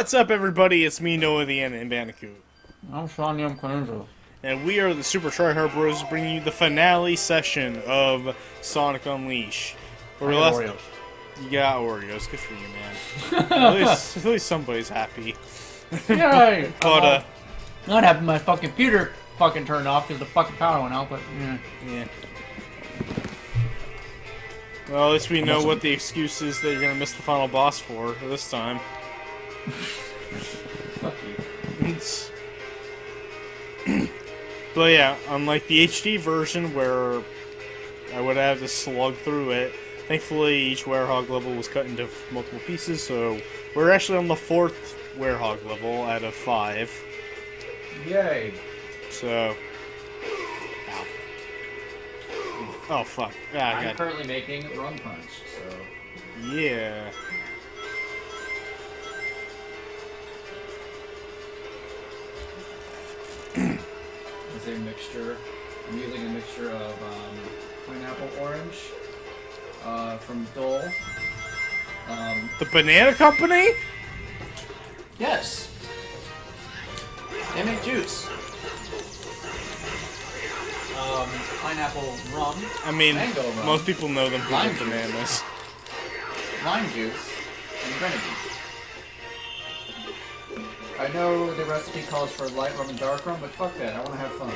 What's up, everybody? It's me, Noah, the NNBandicoot. I'm Sean Yum Conundrum. And we are the Super Tryhard Bros, bringing you the finale session of Sonic Unleashed. I got Oreos. You got Oreos. Good for you, man. at least somebody's happy. Yay! But, not having my fucking computer fucking turned off because the fucking power went out, but yeah. Well, at least we know what the excuse is that you're gonna miss the final boss for this time. Fuck you. But yeah, unlike the HD version where I would have to slug through it, thankfully each werehog level was cut into multiple pieces, so we're actually on the 4th werehog level out of 5. Yay! So... Ow. Oh, fuck. Ah, I'm currently making Rum Punch, so... Yeah. It's a mixture. I'm using a mixture of pineapple orange from Dole. The Banana Company? Yes! They make juice. Pineapple rum. I mean, mango rum, most people know them for lime the bananas. lime juice, and grenadine. I know the recipe calls for light rum and dark rum, but fuck that, I want to have fun.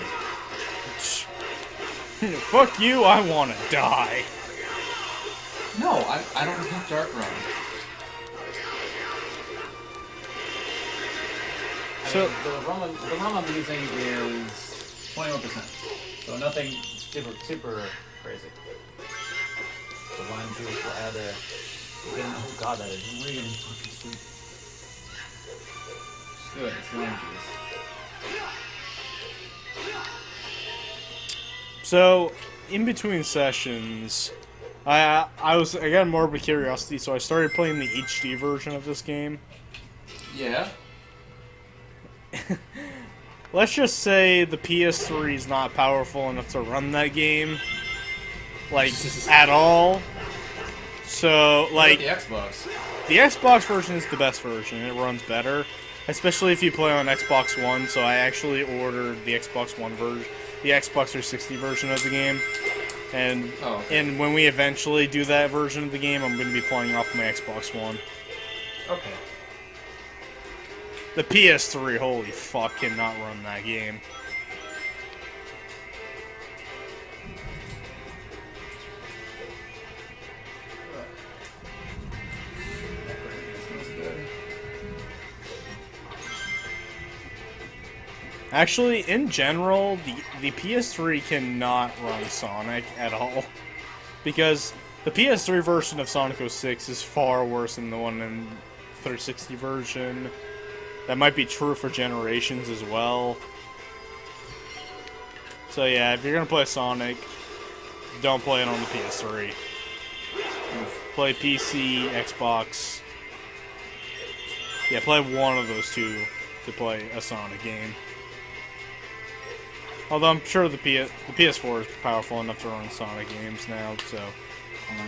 Fuck you, I wanna die. No, I don't have dark rum. So The rum I'm using is 21%, so nothing super crazy. The lime juice will add a... Oh god, that is really fucking sweet. It's good, it's lime juice. So, in between sessions, I got more of a curiosity, so I started playing the HD version of this game. Yeah? Let's just say the PS3 is not powerful enough to run that game, like, at all. So, like, The Xbox. the Xbox version is the best version. It runs better, especially if you play on Xbox One. So I actually ordered the Xbox One version, the Xbox 360 version of the game, and and when we eventually do that version of the game, I'm going to be playing off my Xbox One. Okay. The PS3, holy fuck, cannot run that game. Actually, in general, the PS3 cannot run Sonic at all. Because the PS3 version of Sonic 06 is far worse than the one in 360 version. That might be true for Generations as well. So yeah, if you're gonna play Sonic, don't play it on the PS3. Play PC, Xbox. Yeah, play one of those two to play a Sonic game. Although I'm sure the PS4 is powerful enough to run Sonic games now, so...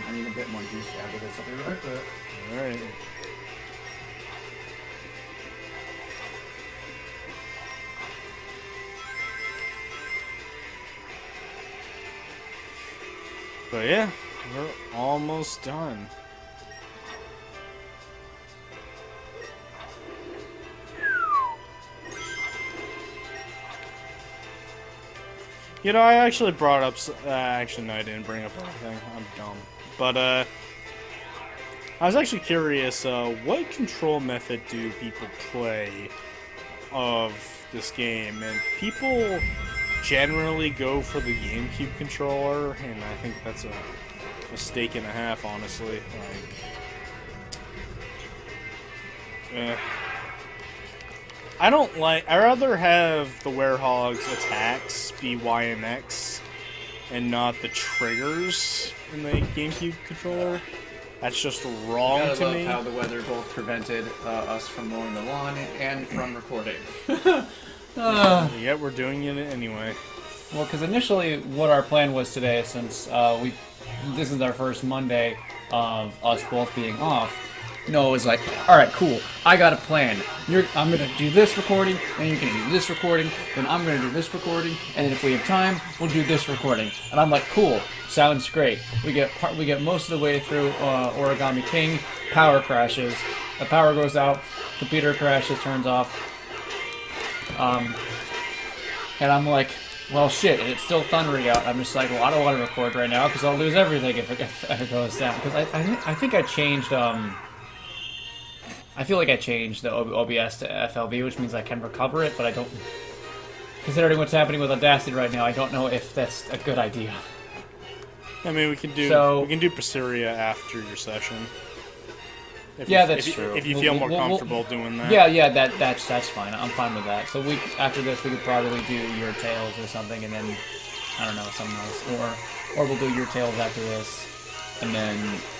I need a bit more juice to add to this. I'll be right back. Alright. But yeah, we're almost done. You know, I actually brought up... actually, no, I didn't bring up anything. I'm dumb. But, I was actually curious, what control method do people play of this game? And people generally go for the GameCube controller, and I think that's a mistake and a half, honestly. Like, I'd rather have the werehog's attacks be Y and X and not the triggers in the GameCube controller. That's just wrong to me. I love how the weather both prevented us from mowing the lawn and from recording. Yeah, we're doing it anyway. Well, because initially what our plan was today, since this is our first Monday of us both being off, No, it was like, all right, cool. I got a plan. I'm gonna do this recording, then you're gonna do this recording, then I'm gonna do this recording, and then if we have time, we'll do this recording. And I'm like, cool, sounds great. We get most of the way through Origami King. Power crashes. The power goes out. Computer crashes. Turns off. And I'm like, well, shit, and it's still thundering out. I'm just like, well, I don't want to record right now because I'll lose everything if it goes down. Because I think I changed, I feel like I changed the OBS to FLV, which means I can recover it, but I don't... Considering what's happening with Audacity right now, I don't know if that's a good idea. I mean, we can do Berseria after your session. That's true. If you feel more comfortable doing that. Yeah, that's fine. I'm fine with that. So after this, we could probably do Your Tales or something, and then I don't know, something else, or we'll do Your Tales after this, and then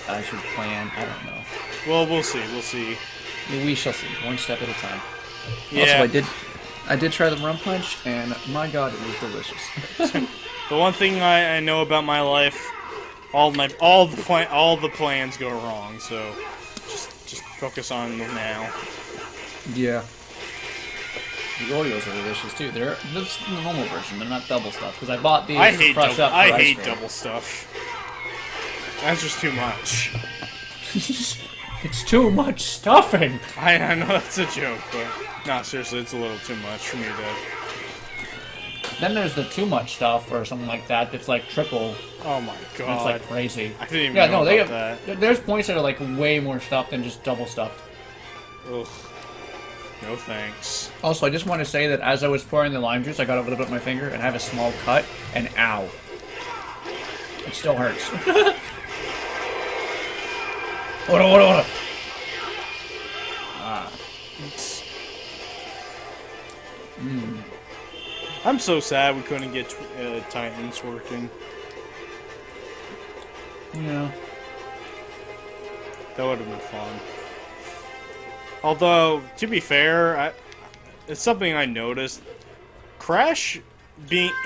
I should plan. I don't know. Well, we'll see. We'll see. We shall see. One step at a time. Yeah. Also, I did try the rum punch, and my god, it was delicious. The one thing I know about my life, all the plans go wrong. So just focus on now. Yeah. The Oreos are delicious too. This is the normal version. They're not double stuff because I bought these. I hate I double stuff. That's just too much. It's too much stuffing. I know that's a joke, but no, seriously, it's a little too much for me to. Then there's the too much stuff or something like that. That's like triple. Oh my god! It's like crazy. I didn't even know about that. There's points that are like way more stuff than just double stuffed. Ugh. No thanks. Also, I just want to say that as I was pouring the lime juice, I got a little bit on my finger and I have a small cut, and ow. It still hurts. Hold on. I'm so sad we couldn't get Titans working. Yeah. That would have been fun. Although, to be fair, it's something I noticed.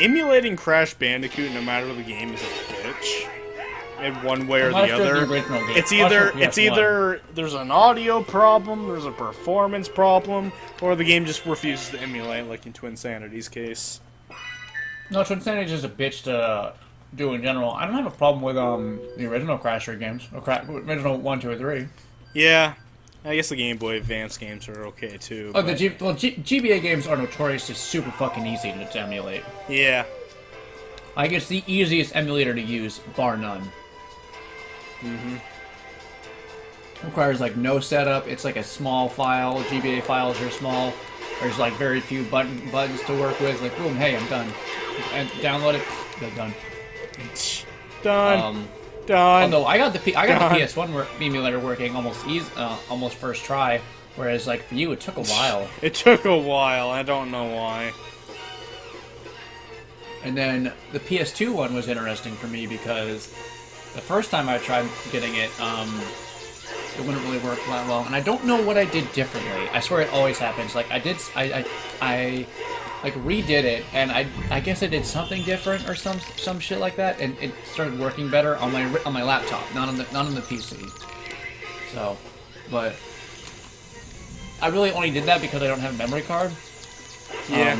Emulating Crash Bandicoot, no matter the game, is a bitch. In one way or the other. It's either there's an audio problem, there's a performance problem, or the game just refuses to emulate, like in Twinsanity's case. No, Twinsanity's is just a bitch to do in general. I don't have a problem with the original Crasher games, or original 1, 2, or 3. Yeah, I guess the Game Boy Advance games are okay too. Oh, GBA games are notoriously super fucking easy to emulate. Yeah. I guess the easiest emulator to use, bar none. Requires like no setup. It's like a small file. GBA files are small. There's like very few buttons to work with. Like boom, hey, I'm done. And download it. They're done. Done. Although I got the PS1 emulator working almost first try, whereas like for you it took a while. It took a while. I don't know why. And then the PS2 one was interesting for me because the first time I tried getting it, it wouldn't really work that well. And I don't know what I did differently. I swear it always happens. Like I like redid it, and I guess I did something different or some shit like that, and it started working better on my laptop, not on the PC. So, but I really only did that because I don't have a memory card. Yeah.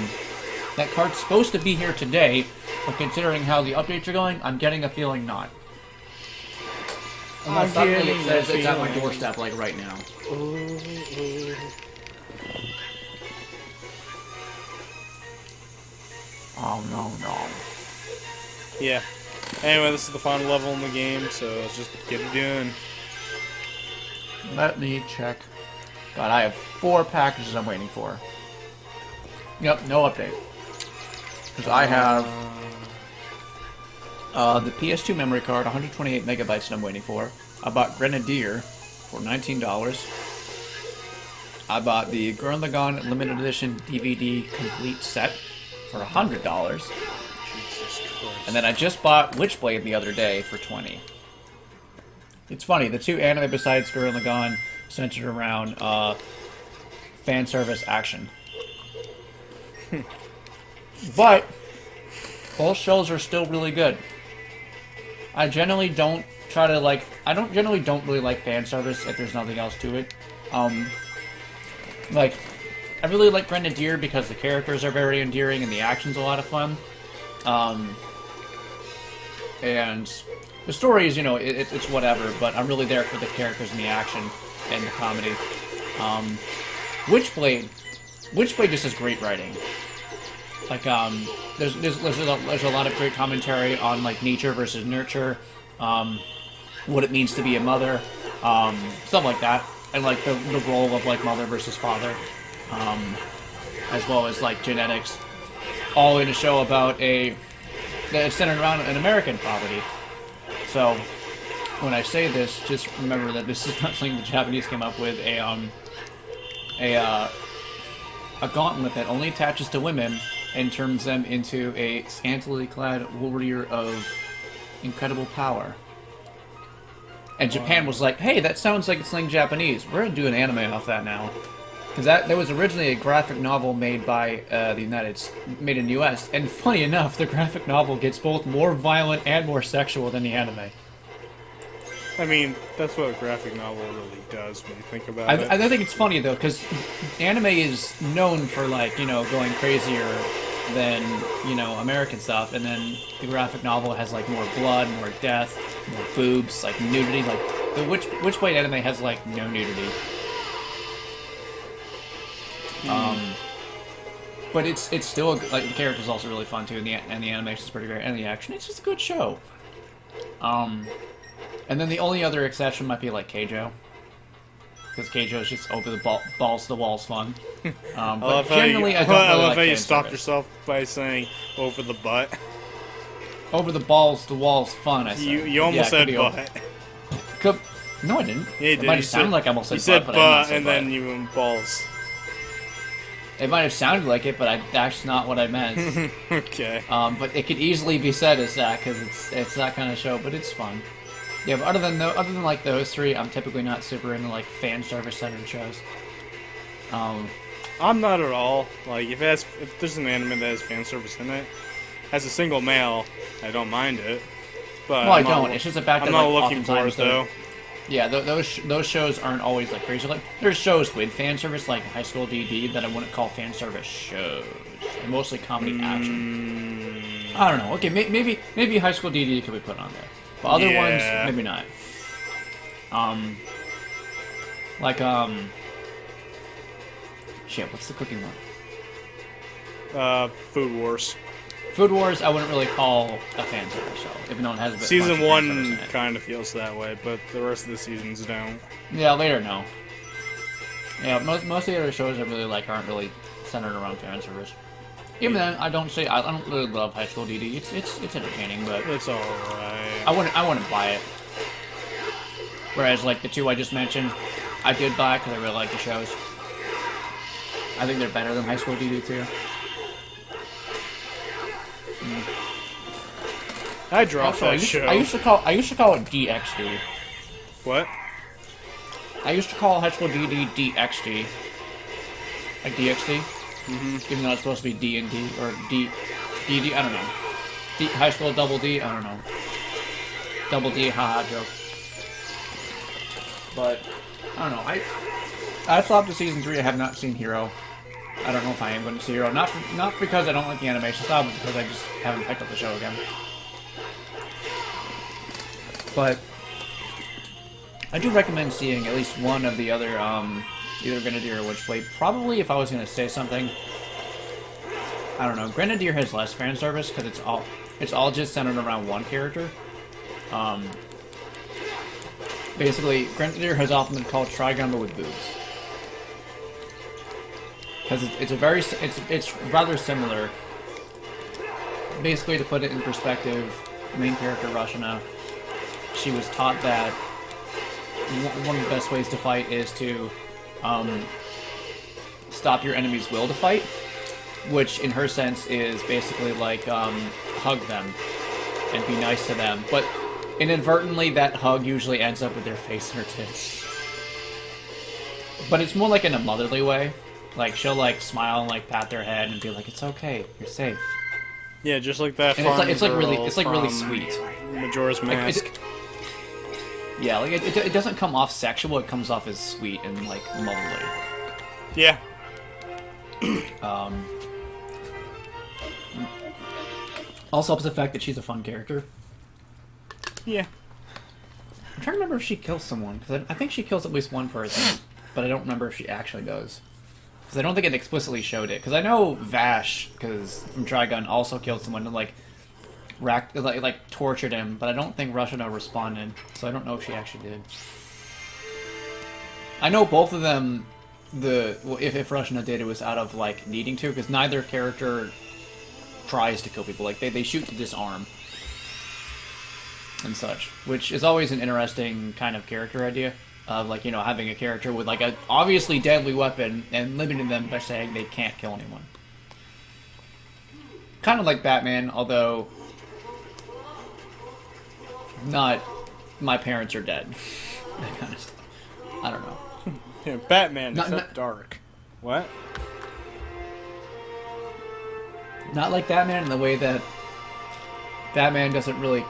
That card's supposed to be here today, but considering how the updates are going, I'm getting a feeling not. Unless suddenly it says it's at my doorstep, like right now. Oh, no. Yeah. Anyway, this is the final level in the game, so let's just get it done. Let me check. God, I have 4 packages I'm waiting for. Yep, no update. Because I have the PS2 memory card, 128 megabytes that I'm waiting for. I bought Grenadier for $19. I bought the Gurren Lagann limited edition DVD complete set for $100. And then I just bought Witchblade the other day for $20. It's funny, the 2 anime besides Gurren Lagann centered around fan service action. But both shows are still really good. I generally don't try to like. I generally don't really like fan service if there's nothing else to it. Like, I really like Grenadier because the characters are very endearing and the action's a lot of fun. And the story is, you know, it's whatever, but I'm really there for the characters and the action and the comedy. Witchblade just has great writing. Like, there's a lot of great commentary on, like, nature versus nurture, what it means to be a mother, stuff like that, and, like, the role of, like, mother versus father, as well as, like, genetics, all in a show about that's centered around an American property. So, when I say this, just remember that this is not something the Japanese came up with, a gauntlet that only attaches to women and turns them into a scantily clad warrior of incredible power. And Japan was like, hey, that sounds like it's something Japanese. We're going to do an anime off that now. Because there was originally a graphic novel made by made in the US, and funny enough, the graphic novel gets both more violent and more sexual than the anime. I mean, that's what a graphic novel really does when you think about it. I think it's funny, though, because anime is known for, like, you know, going crazier than, you know, American stuff, and then the graphic novel has, like, more blood, more death, more boobs, like, nudity. Like, the Witchblade anime has, like, no nudity. But it's still, like, the character's also really fun, too, and the animation's pretty great, and the action, it's just a good show. And then the only other exception might be, like, Keijo. Because Keijo is just over the balls to the walls fun. But generally, I don't really love like how you fan stopped service. yourself by saying over the butt. Over the balls to walls fun, I said. You almost said butt. No, I didn't. Yeah, you did. It might have sounded like I almost said you said butt, but I did not butt, say and butt. then you went balls. It might have sounded like it, but that's not what I meant. Okay. But it could easily be said as that, because it's that kind of show, but it's fun. Yeah, but other than like those three, I'm typically not super into like fan service centered shows. I'm not at all. Like, if there's an anime that has fan service in it, as a single male, I don't mind it. But Well, I don't. It's just the fact I'm that not like, looking for it though. Yeah, those shows aren't always like crazy. Like there's shows with fan service, like High School DD, that I wouldn't call fan service shows. They're mostly comedy action. I don't know. Okay, maybe High School DD could be put on there, but other ones maybe not. Shit. What's the cooking one? Food Wars. Food Wars, I wouldn't really call a fan service show, even though it has a bit Season much fan service in 1 it. kind of feels that way, but the rest of the seasons don't. Yeah, later, no. Yeah, most of the other shows I really like aren't really centered around fan service. Even then, I don't really love High School DD. It's entertaining, but It's alright. I wouldn't buy it. Whereas like the two I just mentioned, I did buy because I really like the shows. I think they're better than High School DD too. I dropped Also, that show. I used to call it DXD. What? I used to call High School DD DXD. Like DXD. Even though it's supposed to be D&D or DD, I don't know. High School Double D, I don't know. Double D, haha, joke. But I don't know. I stopped at season 3. I have not seen Hero. I don't know if I am going to see Hero. Not because I don't like the animation style, but because I just haven't picked up the show again. But I do recommend seeing at least one of the other, either Grenadier or Witchblade. Probably if I was going to say something, I don't know. Grenadier has less fan service because it's all just centered around one character. Basically, Grenadier has often been called Trigun but with boobs. Because it's rather similar. Basically, to put it in perspective, main character Rashina, she was taught that one of the best ways to fight is to stop your enemy's will to fight, which in her sense is basically like hug them and be nice to them. But inadvertently, that hug usually ends up with their face and her tits. But it's more like in a motherly way. Like, she'll, like, smile and, like, pat their head and be like, it's okay, you're safe. Yeah, just like that. And it's like really sweet. Majora's Mask. Yeah, like it doesn't come off sexual. It comes off as sweet and like motherly. Yeah. Also helps the fact that she's a fun character. Yeah. I'm trying to remember if she kills someone, because I think she kills at least one person, but I don't remember if she actually does. Because I don't think it explicitly showed it. Because I know Vash, because from Trigun, also killed someone and like tortured him, but I don't think Rushino responded, so I don't know if she actually did. I know both of them, if Rushino did, it was out of like needing to, because neither character tries to kill people. Like they shoot to disarm and such, which is always an interesting kind of character idea of, like, you know, having a character with like a obviously deadly weapon and limiting them by saying they can't kill anyone. Kind of like Batman, although not my parents are dead. That kind of stuff. I don't know. Yeah, Batman, Not- except dark. What? Not like Batman in the way that Batman doesn't really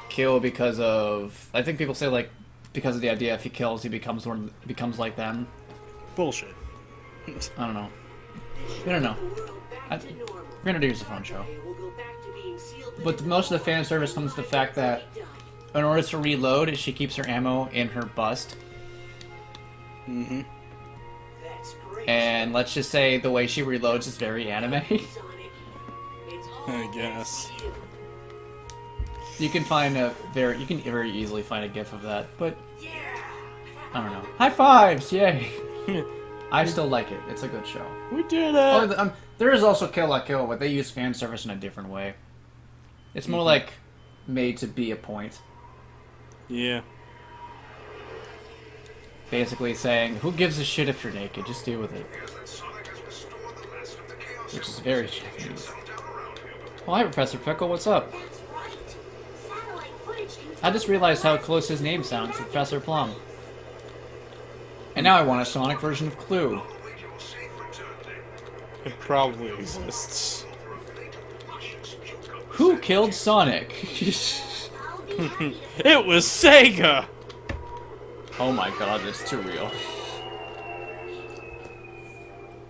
kill because of... I think people say, like, because of the idea if he kills, he becomes like them. Bullshit. I don't know. We don't know. Grenadier is a fun show. But most of the fan service comes to the fact that in order to reload, she keeps her ammo in her bust. Mm-hmm. And let's just say the way she reloads is very anime. I guess. You can very easily find a gif of that, but I don't know. High fives, yay! I still like it. It's a good show. We did it! Oh, there is also Kill La Kill, but they use fan service in a different way. It's more like made to be a point. Yeah. Basically saying, who gives a shit if you're naked? Just deal with it. Which is very Japanese. Oh, hi, Professor Pickle, what's up? I just realized how close his name sounds to Professor Plum. And now I want a Sonic version of Clue. It probably exists. Who killed Sonic? It was Sega! Oh my god, that's too real.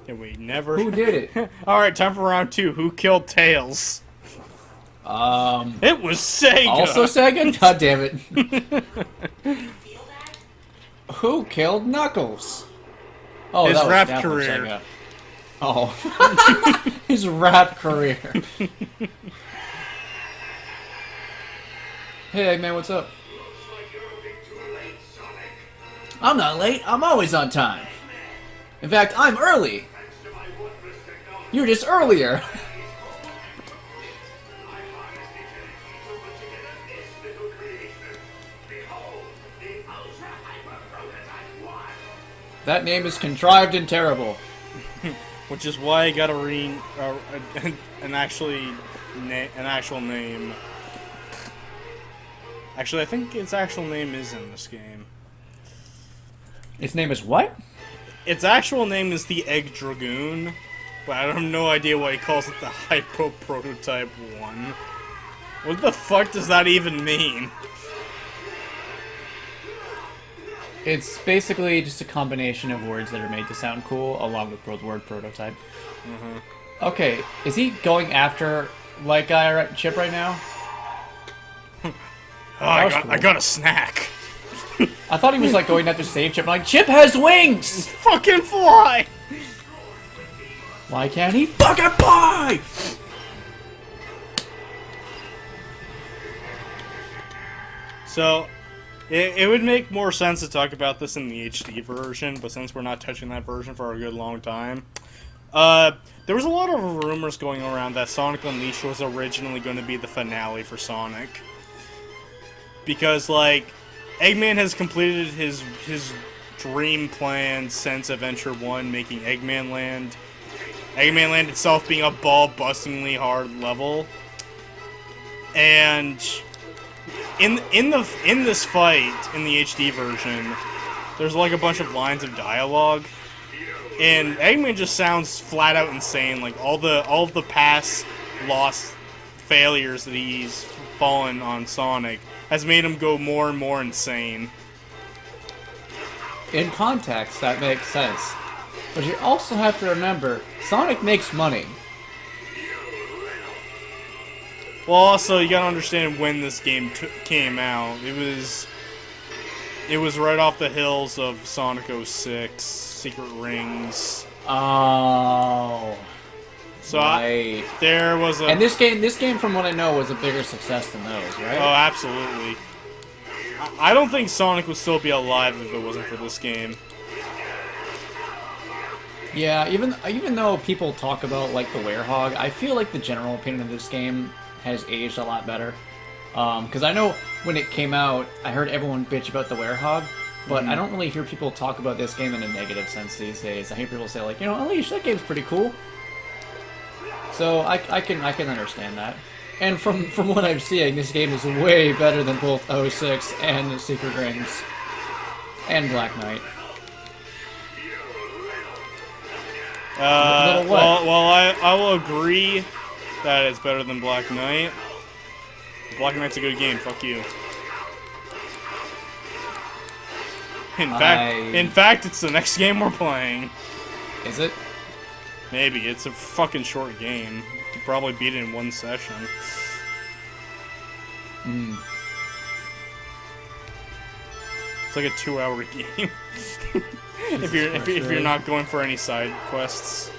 And we never... Who did it? Alright, time for round 2. Who killed Tails? It was Sega! Also Sega? God damn it. Who killed Knuckles? Oh, His that was rap definitely career. Sega. Oh. His rap career. Hey, Eggman, what's up? I'm not late. I'm always on time. In fact, I'm early. You're just earlier. That name is contrived and terrible. Which is why I gotta read an actual name. Actually, I think its actual name is in this game. Its name is what? Its actual name is the Egg Dragoon, but I have no idea why he calls it the Hypo Prototype 1. What the fuck does that even mean? It's basically just a combination of words that are made to sound cool, along with the word prototype. Okay, is he going after Light Guy Chip right now? Oh, Cool. I got a snack. I thought he was like going after Save Chip. I'm like, Chip has wings! Fucking fly! Why can't he fucking fly? So, it would make more sense to talk about this in the HD version, but since we're not touching that version for a good long time, there was a lot of rumors going around that Sonic Unleashed was originally going to be the finale for Sonic. Because, like, Eggman has completed his dream plan since Adventure 1, making Eggman Land. Eggman Land itself being a ball-bustingly hard level. And in this fight, in the HD version, there's like a bunch of lines of dialogue. And Eggman just sounds flat out insane. Like all of the past lost failures that he's fallen on Sonic has made him go more and more insane. In context, that makes sense. But you also have to remember, Sonic makes money. Well, also, you gotta understand when this game came out. It was right off the hills of Sonic 06, Secret Rings. Oh. So right. There was a... And this game, from what I know, was a bigger success than those, right? Oh, absolutely. I don't think Sonic would still be alive if it wasn't for this game. Yeah, even though people talk about, like, the Werehog, I feel like the general opinion of this game has aged a lot better. Because I know when it came out, I heard everyone bitch about the Werehog, but I don't really hear people talk about this game in a negative sense these days. I hear people say, like, Unleash, that game's pretty cool. So I can understand that. And from what I'm seeing, this game is way better than both 06 and the Secret Rings. And Black Knight. I will agree that it's better than Black Knight. Black Knight's a good game, fuck you. In fact, it's the next game we're playing. Is it? Maybe. It's a fucking short game. You could probably beat it in one session. It's like a 2-hour game. if you're not going for any side quests.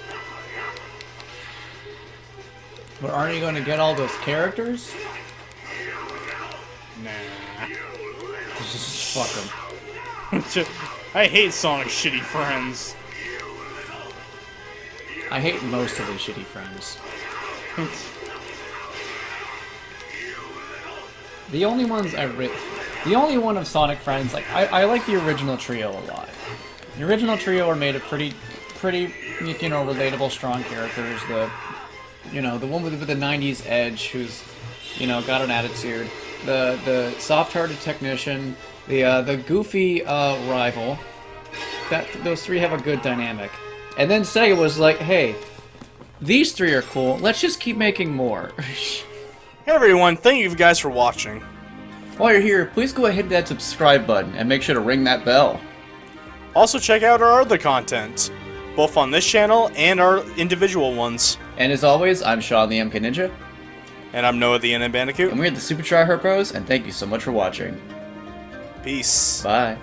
But aren't you going to get all those characters? Nah. Just fuck them. I hate Sonic's shitty friends. I hate most of his shitty friends. The only one of Sonic friends, like, I like the original trio a lot. The original trio are made of pretty, relatable, strong characters. The one with the 90s edge who's, got an attitude. The soft-hearted technician, the goofy rival. Those three have a good dynamic. And then Sega was like, hey, these three are cool, let's just keep making more. Hey everyone, thank you guys for watching. While you're here, please go ahead and hit that subscribe button and make sure to ring that bell. Also check out our other content, both on this channel and our individual ones. And as always, I'm Sean the MK Ninja. And I'm Noah the NNBandicoot. And we're the Super Tryhard Bros, and thank you so much for watching. Peace. Bye.